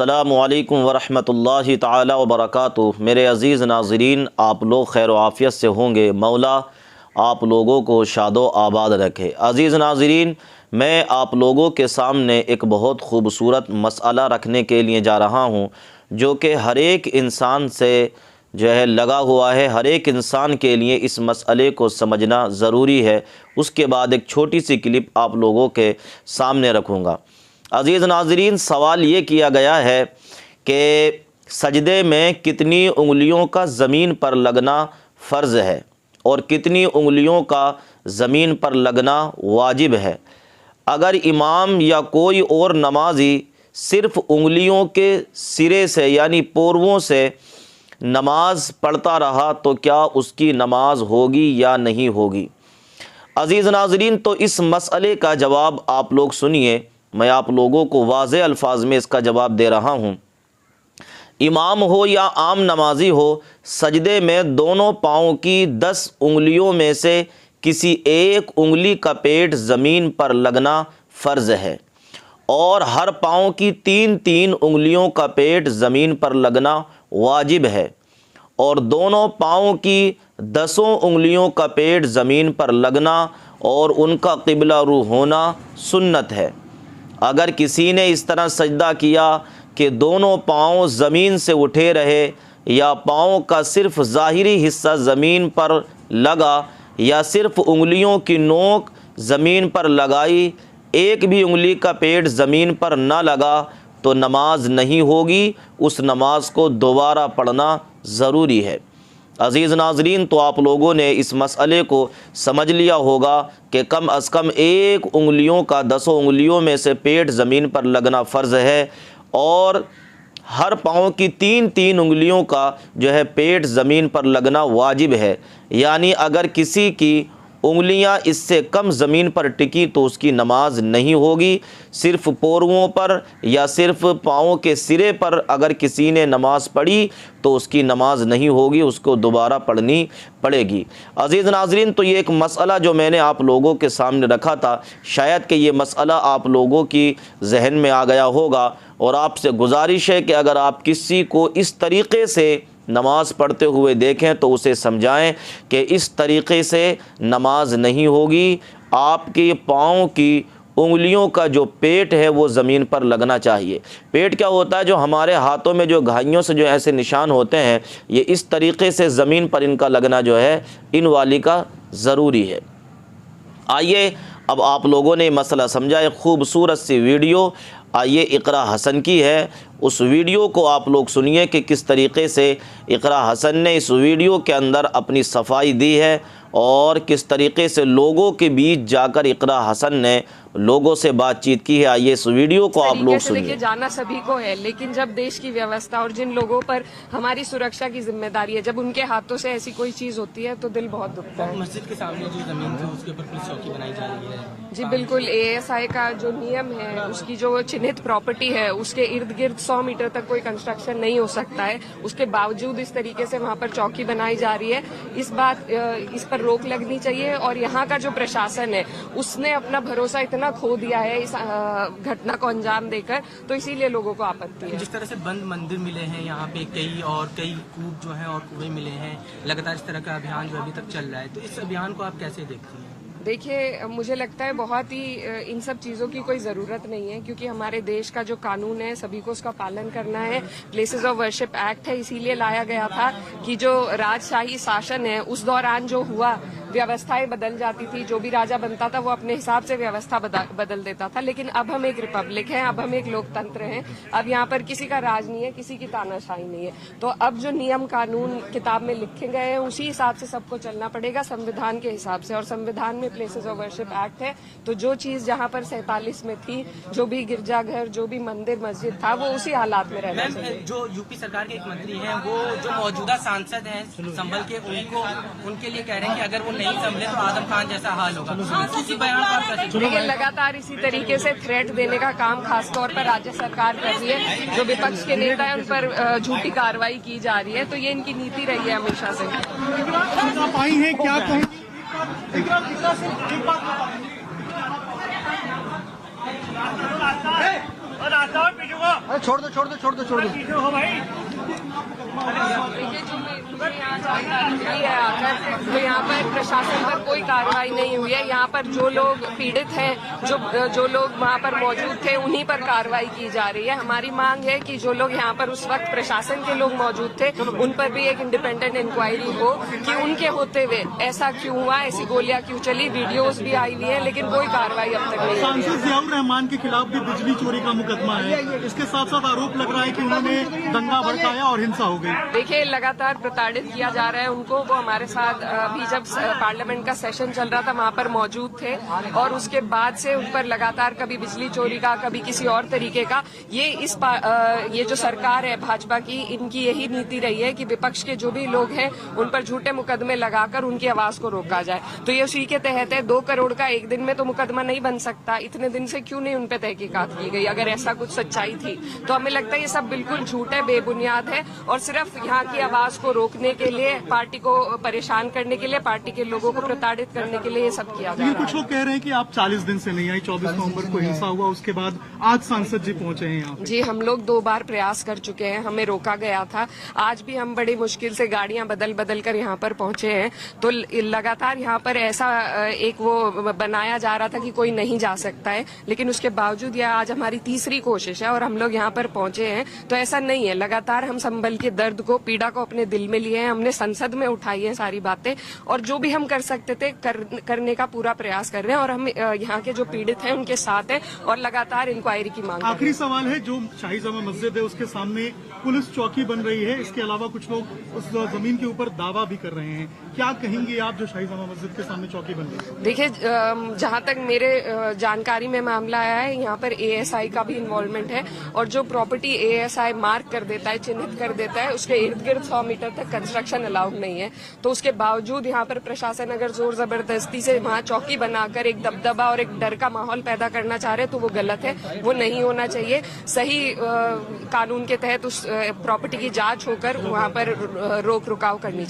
अस्सलामु अलैकुम वरहमतुल्लाहि ताला वबरकातुहू। मेरे अज़ीज़ नाज़रीन, आप लोग खैर आफ़ियत से होंगे। मौला आप लोगों को शादो आबाद रखे। अज़ीज़ नाज़रीन, मैं आप लोगों के सामने एक बहुत ख़ूबसूरत मसला रखने के लिए जा रहा हूँ, जो कि हर एक इंसान से जो है लगा हुआ है। हर एक इंसान के लिए इस मसले को समझना ज़रूरी है। उसके बाद एक छोटी सी क्लिप आप लोगों के सामने रखूँगा। अज़ीज़ नाज़रीन, सवाल ये किया गया है कि सजदे में कितनी उंगलियों का ज़मीन पर लगना फ़र्ज़ है और कितनी उंगलियों का ज़मीन पर लगना वाजिब है। अगर इमाम या कोई और नमाजी सिर्फ़ उंगलियों के सिरे से यानी पोरवों से नमाज पढ़ता रहा तो क्या उसकी नमाज होगी या नहीं होगी। अज़ीज़ नाज़रीन, तो इस मसले का जवाब आप लोग सुनिए। मैं आप लोगों को वाज़े अल्फाज में इसका जवाब दे रहा हूँ। इमाम हो या आम नमाजी हो, सजदे में दोनों पाँव की 10 उंगलियों में से किसी एक उंगली का पेट ज़मीन पर लगना फ़र्ज़ है और हर पाँव की 3-3 उंगलियों का पेट ज़मीन पर लगना वाजिब है और दोनों पाँव की 10 उंगलियों का पेट ज़मीन पर लगना और उनका क़िबला रू होना सुन्नत है। अगर किसी ने इस तरह सजदा किया कि दोनों पाँव ज़मीन से उठे रहे या पाँव का सिर्फ़ ज़ाहिरी हिस्सा ज़मीन पर लगा या सिर्फ़ उंगलियों की नोक ज़मीन पर लगाई, एक भी उंगली का पेट ज़मीन पर न लगा, तो नमाज नहीं होगी। उस नमाज को दोबारा पढ़ना ज़रूरी है। अज़ीज़ नाज़रीन, तो आप लोगों ने इस मसले को समझ लिया होगा कि कम अज़ कम एक उंगलियों का 10 उंगलियों में से पेट ज़मीन पर लगना फ़र्ज़ है और हर पाँव की 3-3 उंगलियों का जो है पेट ज़मीन पर लगना वाजिब है। यानी अगर किसी की उंगलियां इससे कम ज़मीन पर टिकी तो उसकी नमाज नहीं होगी। सिर्फ़ पोरवों पर या सिर्फ़ पाँवों के सिरे पर अगर किसी ने नमाज़ पढ़ी तो उसकी नमाज नहीं होगी, उसको दोबारा पढ़नी पड़ेगी। अज़ीज़ नाज़रीन, तो ये एक मसला जो मैंने आप लोगों के सामने रखा था, शायद कि ये मसला आप लोगों की जहन में आ गया होगा और आपसे गुजारिश है कि अगर आप किसी को इस तरीक़े से नमाज़ पढ़ते हुए देखें तो उसे समझाएं कि इस तरीक़े से नमाज नहीं होगी। आपके पाँव की उंगलियों का जो पेट है वो ज़मीन पर लगना चाहिए। पेट क्या होता है? जो हमारे हाथों में जो घाइयों से जो ऐसे निशान होते हैं, ये इस तरीक़े से ज़मीन पर इनका लगना जो है इन वाली का ज़रूरी है। आइए, अब आप लोगों ने मसला समझा। एक खूबसूरत सी वीडियो आइए इक़रा हसन की है, उस वीडियो को आप लोग सुनिए कि किस तरीक़े से इक़रा हसन ने इस वीडियो के अंदर अपनी सफाई दी है और किस तरीक़े से लोगों के बीच जाकर इक़रा हसन ने लोगों से बातचीत की है। आइए इस वीडियो को आप लोग सुनिए। देखिए, जाना सभी को है, लेकिन जब देश की व्यवस्था और जिन लोगों पर हमारी सुरक्षा की जिम्मेदारी है, जब उनके हाथों से ऐसी कोई चीज होती है तो दिल बहुत दुखता है। मस्जिद के सामने जो जमीन थी उसके ऊपर पुलिस चौकी बनाई जा रही है। जी बिल्कुल, ASI का जो नियम है, उसकी जो चिन्हित प्रॉपर्टी है, उसके इर्द गिर्द 100 मीटर तक कोई कंस्ट्रक्शन नहीं हो सकता है। उसके बावजूद इस तरीके से वहाँ पर चौकी बनाई जा रही है। इस पर रोक लगनी चाहिए और यहाँ का जो प्रशासन है उसने अपना भरोसा इतना खो दिया है इस घटना को अंजाम देकर, तो इसीलिए लोगों को आपत्ति है। जिस तरह से बंद मंदिर मिले हैं यहाँ पे कई कूप जो हैं और कुएं मिले हैं, लगातार इस तरह का अभियान जो अभी तक चल रहा है, तो इस अभियान को आप कैसे देखती हैं? देखिए, मुझे लगता है बहुत ही इन सब चीज़ों की कोई ज़रूरत नहीं है, क्योंकि हमारे देश का जो कानून है सभी को उसका पालन करना है। प्लेसेस ऑफ वर्शिप एक्ट है, इसीलिए लाया गया था कि जो राजशाही शासन है उस दौरान जो हुआ, व्यवस्थाएं बदल जाती थी, जो भी राजा बनता था वो अपने हिसाब से व्यवस्था बदल देता था। लेकिन अब हम एक रिपब्लिक हैं, अब हम एक लोकतंत्र हैं, अब यहाँ पर किसी का राज नहीं है, किसी की तानाशाही नहीं है। तो अब जो नियम कानून किताब में लिखे गए हैं उसी हिसाब से सबको चलना पड़ेगा, संविधान के हिसाब से। और संविधान में प्लेसेस ऑफ वर्शिप एक्ट है, तो जो चीज जहाँ पर 47 में थी, जो भी गिरजाघर, जो भी मंदिर मस्जिद था, वो उसी हालात में रहना चाहिए। जो यूपी सरकार के एक मंत्री हैं, वो जो मौजूदा सांसद हैं संभल के, उनके लिए कह रहे हैं कि अगर वो नहीं संभले तो आजम खान जैसा हाल होगा। देखिए, लगातार इसी तरीके से थ्रेट देने का काम खासतौर पर राज्य सरकार कर रही है। जो विपक्ष के नेता है उन पर झूठी कार्रवाई की जा रही है, तो ये इनकी नीति रही है हमेशा से। क्या छोड़ दो। देखिए, जो मुझे यहाँ जानकारी मिली है आकर, तो यहाँ पर प्रशासन पर कोई कार्रवाई नहीं हुई है। यहाँ पर जो लोग पीड़ित हैं, जो लोग वहाँ पर मौजूद थे, उन्हीं पर कार्रवाई की जा रही है। हमारी मांग है कि जो लोग यहाँ पर उस वक्त प्रशासन के लोग मौजूद थे, उन पर भी एक इंडिपेंडेंट इंक्वायरी हो कि उनके होते हुए ऐसा क्यों हुआ, ऐसी गोलियां क्यों चली। वीडियोस भी आई हुई है, लेकिन कोई कार्रवाई अब तक नहीं हुई है। सांसद जियाउर रहमान के खिलाफ भी बिजली चोरी का मुकदमा है। इसके साथ साथ आरोप लग रहा है कि उन्होंने दंगा भड़काया और हिंसा हो गई। देखिए, लगातार प्रताड़ित किया जा रहा है उनको। वो हमारे साथ अभी जब पार्लियामेंट का सेशन चल रहा था वहाँ पर मौजूद थे, और उसके बाद से उन पर लगातार कभी बिजली चोरी का, कभी किसी और तरीके का, ये जो सरकार है भाजपा की, इनकी यही नीति रही है कि विपक्ष के जो भी लोग हैं उन पर झूठे मुकदमे लगाकर उनकी आवाज को रोका जाए। तो ये उसी के तहत है। 2 करोड़ का एक दिन में तो मुकदमा नहीं बन सकता। इतने दिन से क्यों नहीं उन पर तहकीकात की गई? अगर ऐसा कुछ सच्चाई थी तो हमें लगता है ये सब बिल्कुल झूठ है, बेबुनियाद है, और सिर्फ यहाँ की आवाज को रोकने के लिए, पार्टी को परेशान करने के लिए, पार्टी के लोगों को प्रताड़ित करने के लिए ये सब किया जा रहा है। कुछ लोग कह रहे हैं कि आप 40 दिन से नहीं आई, 24 नवंबर को हिंसा हुआ, उसके बाद आज सांसद जी पहुंचे हैं यहाँ। जी, हम लोग 2 बार प्रयास कर चुके हैं, हमें रोका गया था। आज भी हम बड़ी मुश्किल से गाड़ियां बदल कर यहाँ पर पहुंचे हैं। तो लगातार यहाँ पर ऐसा एक वो बनाया जा रहा था कि कोई नहीं जा सकता है, लेकिन उसके बावजूद यह आज हमारी तीसरी कोशिश है और हम लोग यहाँ पर पहुंचे हैं। तो ऐसा नहीं है, लगातार हम संभल के दर्द को, पीड़ा को अपने दिल में लिए हैं। हमने संसद में उठाई है सारी बातें, और जो भी हम कर सकते थे करने का पूरा प्रयास कर रहे हैं, और हम यहाँ के जो पीड़ित हैं उनके साथ हैं और लगातार इंक्वायरी की मांग। आखिरी सवाल है, जो शाही जामा मस्जिद है उसके सामने पुलिस चौकी बन रही है, इसके अलावा कुछ लोग उस जमीन के ऊपर दावा भी कर रहे हैं, क्या कहेंगे आप जो शाही जामा मस्जिद के सामने चौकी बन रही है? देखिए, जहाँ तक मेरे जानकारी में मामला आया है, यहाँ पर एएसआई का भी इन्वॉल्वमेंट है, और जो प्रॉपर्टी एएसआई मार्क कर देता है, चिन्हित कर देता है, उसके इर्द गिर्द 100 मीटर तक कंस्ट्रक्शन अलाउड नहीं है। तो उसके बावजूद यहाँ पर प्रशासन अगर जोर जबरदस्ती से वहाँ चौकी बनाकर एक दबदबा और एक डर का माहौल पैदा करना चाह रहे तो वो गलत है, वो नहीं होना चाहिए। सही कानून के तहत उस प्रॉपर्टी की जांच होकर वहाँ पर रोक रुकाव करनी चाहिए।